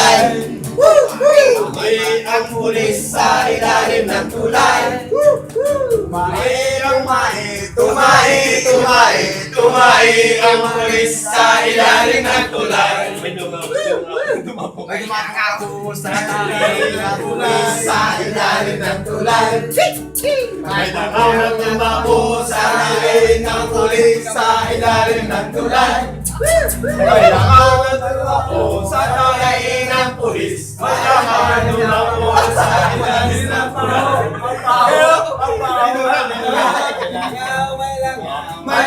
tulay. Tumae ang pulis sa ilalim ng tulay. Tumae ang tumae ang pulis sa ilalim ng tulay. May dumapong sa ilalim ng pulis sa ilalim ng tulay. May langaw na tumapo sa ilalim ng pulis sa ilalim ng tulay. May langaw na tumapo sa ilalim ng pulis. May langaw na tumapo sa ilalim ng tulay. May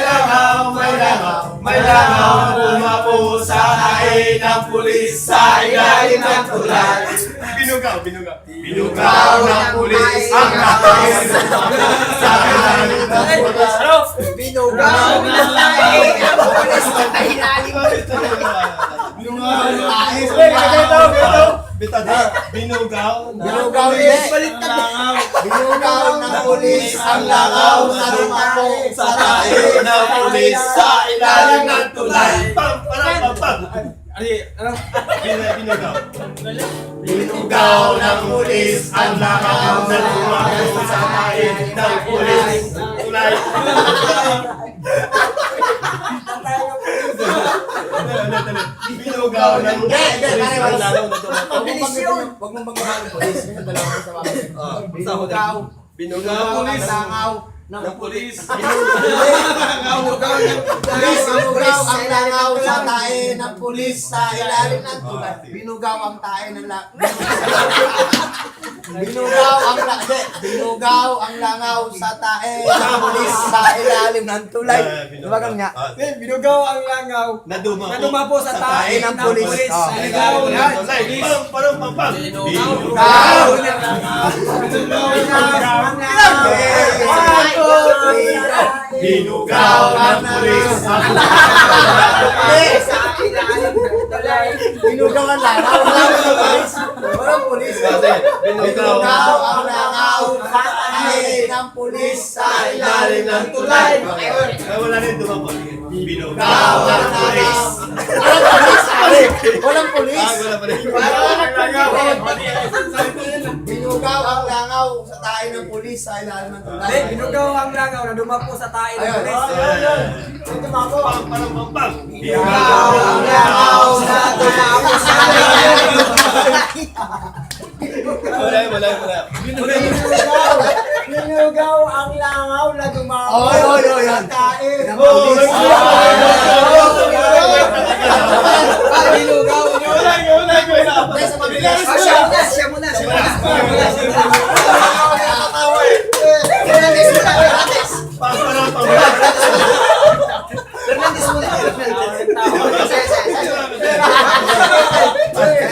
langaw na tumapo sa ilalim ng pulis sa ilalim ng tulay. Binugaw ng pulis ang tatay sa ilalim ng pulis. Binugaw ng lahi ang pulis sa ilalim ng tulay. Binugaw ng pulis ang langaw na tumapo sa tae ng pulis sa ilalim ng tulay. Binugaw ng pulis ang langaw na tumapo sa tae ng pulis. Binugaw ng pulis ang langaw na tumapo. Huwag mong magmahal ng pulis. Binugaw Pulis. langaw ng pulis. Binugaw ang langaw sa tae ng pulis sa ilalim ng tulay. Binugaw ang tae ng Binugaw ang langaw sa tae ng pulis sa ilalim ng tulay. Tumagal nga. Binugaw ang langaw Na dumapo sa tae ng pulis. Binugaw ng tulay. Binugaw Binugaw ng pulis ang Binugaw ang langaw sa pulis. Walang pulis. Binugaw ang langaw sa tae ng pulis sa ilalim ng tulay. Wala rin dumapo. Binugaw ng pulis. Walang pulis. Wala pa rin. Binugaw ang langaw sa tae ng pulis sa ilalim ng tulay. Binugaw ang langaw na dumapo sa tae ng pulis. Binugaw ang langaw sa tumapo sa ilalim ng tulay. Wala. Binugaw ang langaw na dumapo Sa tae ng pulis. Siya muna.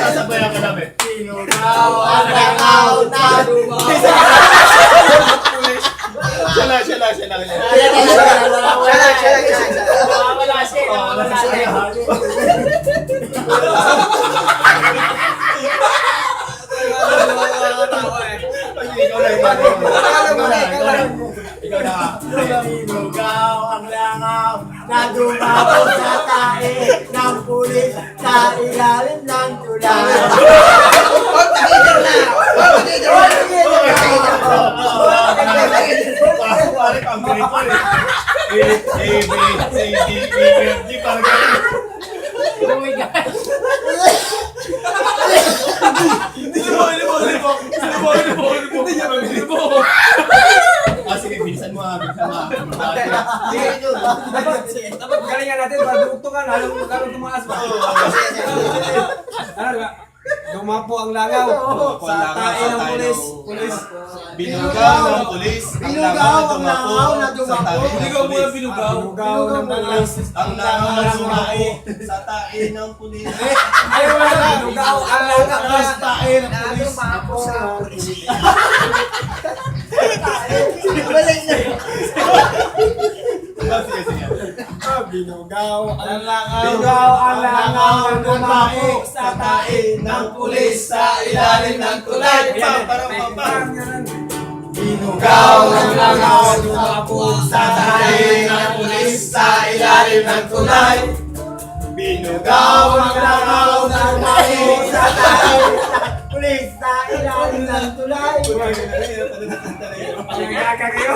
Sasabayan ka namin. Binugaw ang langaw na dumapo. Siya lang. Ikaw na. Binugaw ang langaw na dumapo sa tae ng pulis sa ilalim ng tulay. Pare kang ganito eh. A, B, C, D, E, F, G, parang ganito. Oh my gosh! Sige, bilisan mo. Dapat galingan natin para dugtungan lalong tumaas ba? Ano ba? Dumapo ang langaw sa tae ng pulis. Binugaw ng pulis. Binugaw ang langaw na dumapo. Binugaw mo na binugaw. Binugaw ng pulis. Ang langaw na sumae sa tae ng pulis. Ay wala. Binugaw ang langaw Sa tae ng pulis. Dumapo sa pulis. Sige. Binugaw ang Binugaw ang langaw na dumapo sa tae ng pulis sa ilalim ng tulay. Binugaw ang langaw dumapo sa tae ng pulis sa ilalim ng tulay. Binugaw ang langaw dumapo sa tae ilalim ng tulay. Pagkaka kayo.